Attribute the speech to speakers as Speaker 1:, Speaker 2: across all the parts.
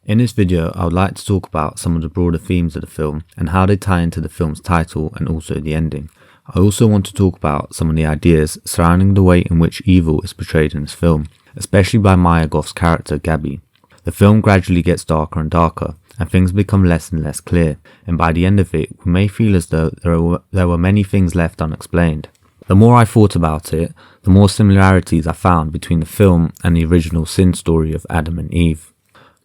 Speaker 1: In this video, I would like to talk about some of the broader themes of the film and how they tie into the film's title and also the ending. I also want to talk about some of the ideas surrounding the way in which evil is portrayed in this film, especially by Maya Goth's character Gabby. The film gradually gets darker and darker, and things become less and less clear, and by the end of it, we may feel as though there were many things left unexplained. The more I thought about it, the more similarities I found between the film and the original sin story of Adam and Eve.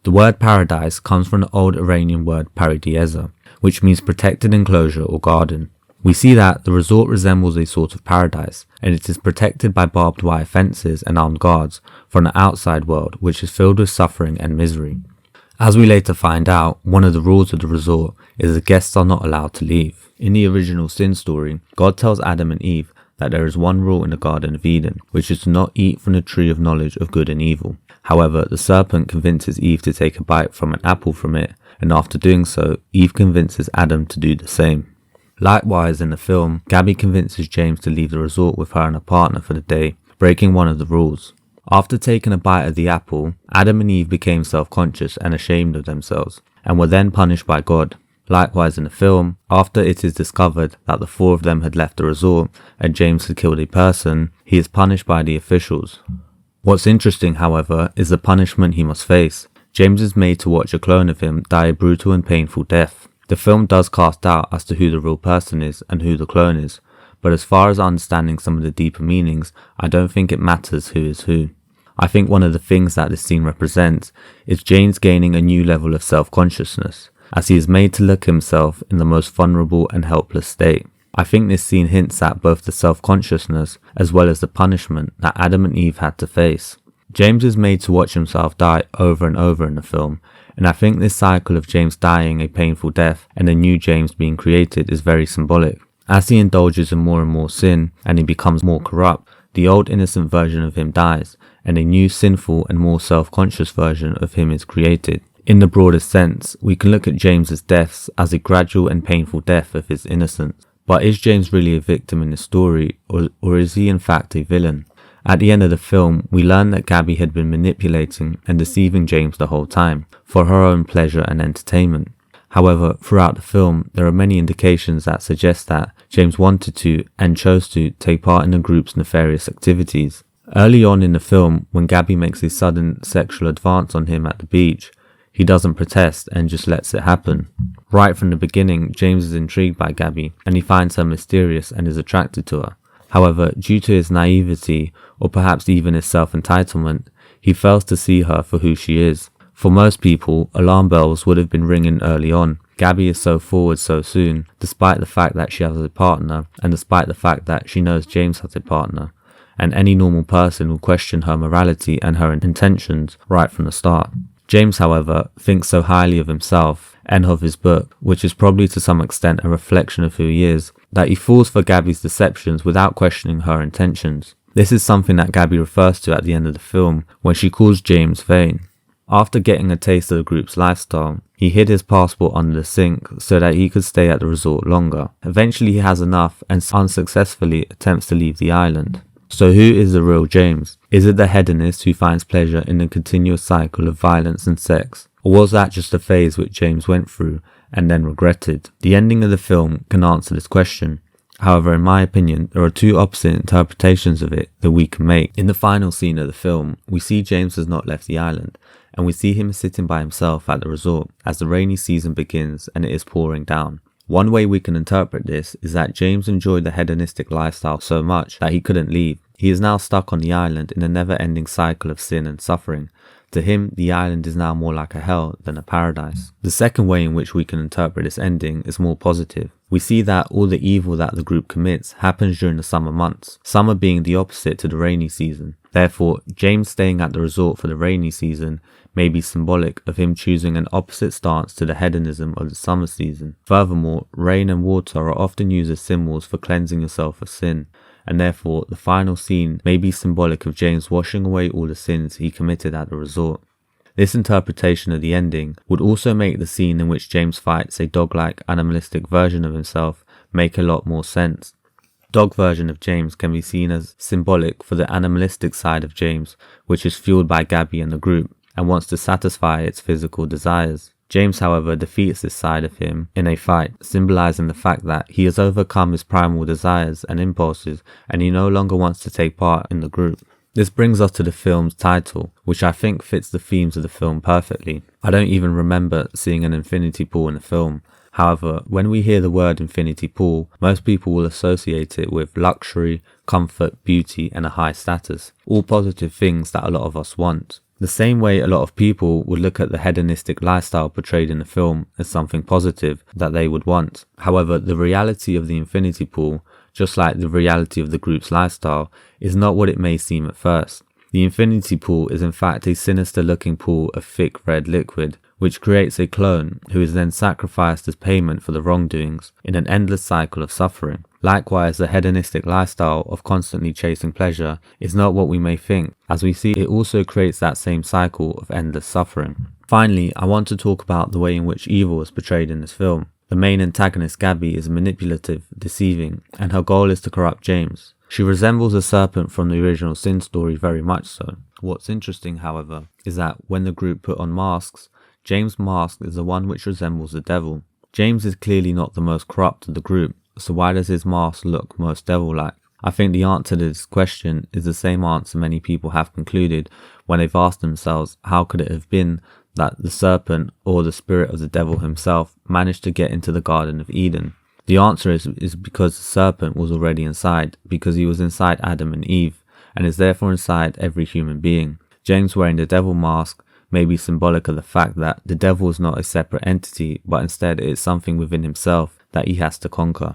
Speaker 1: The word paradise comes from the old Iranian word paradisa, which means protected enclosure or garden. We see that the resort resembles a sort of paradise, and it is protected by barbed wire fences and armed guards from the outside world, which is filled with suffering and misery. As we later find out, one of the rules of the resort is that guests are not allowed to leave. In the original sin story, God tells Adam and Eve that there is one rule in the Garden of Eden, which is to not eat from the tree of knowledge of good and evil. However, the serpent convinces Eve to take a bite from an apple from it, and after doing so, Eve convinces Adam to do the same. Likewise, in the film, Gabby convinces James to leave the resort with her and a partner for the day, breaking one of the rules. After taking a bite of the apple, Adam and Eve became self-conscious and ashamed of themselves, and were then punished by God. Likewise in the film, after it is discovered that the four of them had left the resort and James had killed a person, he is punished by the officials. What's interesting, however, is the punishment he must face. James is made to watch a clone of him die a brutal and painful death. The film does cast doubt as to who the real person is and who the clone is, but as far as understanding some of the deeper meanings, I don't think it matters who is who. I think one of the things that this scene represents is James gaining a new level of self-consciousness, as he is made to look himself in the most vulnerable and helpless state. I think this scene hints at both the self-consciousness as well as the punishment that Adam and Eve had to face. James is made to watch himself die over and over in the film, and I think this cycle of James dying a painful death and a new James being created is very symbolic. As he indulges in more and more sin and he becomes more corrupt, the old innocent version of him dies, and a new sinful and more self-conscious version of him is created. In the broadest sense, we can look at James's deaths as a gradual and painful death of his innocence. But is James really a victim in this story, or is he in fact a villain? At the end of the film, we learn that Gabby had been manipulating and deceiving James the whole time, for her own pleasure and entertainment. However, throughout the film, there are many indications that suggest that James wanted to, and chose to, take part in the group's nefarious activities. Early on in the film, when Gabby makes a sudden sexual advance on him at the beach, he doesn't protest and just lets it happen. Right from the beginning, James is intrigued by Gabby, and he finds her mysterious and is attracted to her. However, due to his naivety, or perhaps even his self-entitlement, he fails to see her for who she is. For most people, alarm bells would have been ringing early on. Gabby is so forward so soon, despite the fact that she has a partner, and despite the fact that she knows James has a partner. And any normal person will question her morality and her intentions right from the start. James, however, thinks so highly of himself and of his book, which is probably to some extent a reflection of who he is, that he falls for Gabby's deceptions without questioning her intentions. This is something that Gabby refers to at the end of the film when she calls James vain. After getting a taste of the group's lifestyle, he hid his passport under the sink so that he could stay at the resort longer. Eventually he has enough and unsuccessfully attempts to leave the island. So who is the real James? Is it the hedonist who finds pleasure in the continuous cycle of violence and sex? Or was that just a phase which James went through and then regretted? The ending of the film can answer this question. However, in my opinion, there are two opposite interpretations of it that we can make. In the final scene of the film, we see James has not left the island, and we see him sitting by himself at the resort as the rainy season begins and it is pouring down. One way we can interpret this is that James enjoyed the hedonistic lifestyle so much that he couldn't leave. He is now stuck on the island in a never-ending cycle of sin and suffering. To him, the island is now more like a hell than a paradise. The second way in which we can interpret this ending is more positive. We see that all the evil that the group commits happens during the summer months, summer being the opposite to the rainy season. Therefore, James staying at the resort for the rainy season may be symbolic of him choosing an opposite stance to the hedonism of the summer season. Furthermore, rain and water are often used as symbols for cleansing yourself of sin, and therefore the final scene may be symbolic of James washing away all the sins he committed at the resort. This interpretation of the ending would also make the scene in which James fights a dog-like animalistic version of himself make a lot more sense. Dog version of James can be seen as symbolic for the animalistic side of James, which is fueled by Gabby and the group, and wants to satisfy its physical desires. James, however, defeats this side of him in a fight, symbolizing the fact that he has overcome his primal desires and impulses and he no longer wants to take part in the group. This brings us to the film's title, which I think fits the themes of the film perfectly. I don't even remember seeing an infinity pool in the film. However, when we hear the word infinity pool, most people will associate it with luxury, comfort, beauty, and a high status, all positive things that a lot of us want. The same way a lot of people would look at the hedonistic lifestyle portrayed in the film as something positive that they would want. However, the reality of the infinity pool, just like the reality of the group's lifestyle, is not what it may seem at first. The infinity pool is in fact a sinister looking pool of thick red liquid, which creates a clone who is then sacrificed as payment for the wrongdoings in an endless cycle of suffering. Likewise, the hedonistic lifestyle of constantly chasing pleasure is not what we may think, as we see it also creates that same cycle of endless suffering. Finally, I want to talk about the way in which evil is portrayed in this film. The main antagonist, Gabby, is manipulative, deceiving, and her goal is to corrupt James. She resembles a serpent from the original Sin story very much so. What's interesting, however, is that when the group put on masks, James' mask is the one which resembles the devil. James is clearly not the most corrupt of the group, so why does his mask look most devil-like? I think the answer to this question is the same answer many people have concluded when they've asked themselves how could it have been that the serpent, or the spirit of the devil himself, managed to get into the Garden of Eden. The answer is because the serpent was already inside, because he was inside Adam and Eve, and is therefore inside every human being. James wearing the devil mask may be symbolic of the fact that the devil is not a separate entity, but instead it is something within himself that he has to conquer.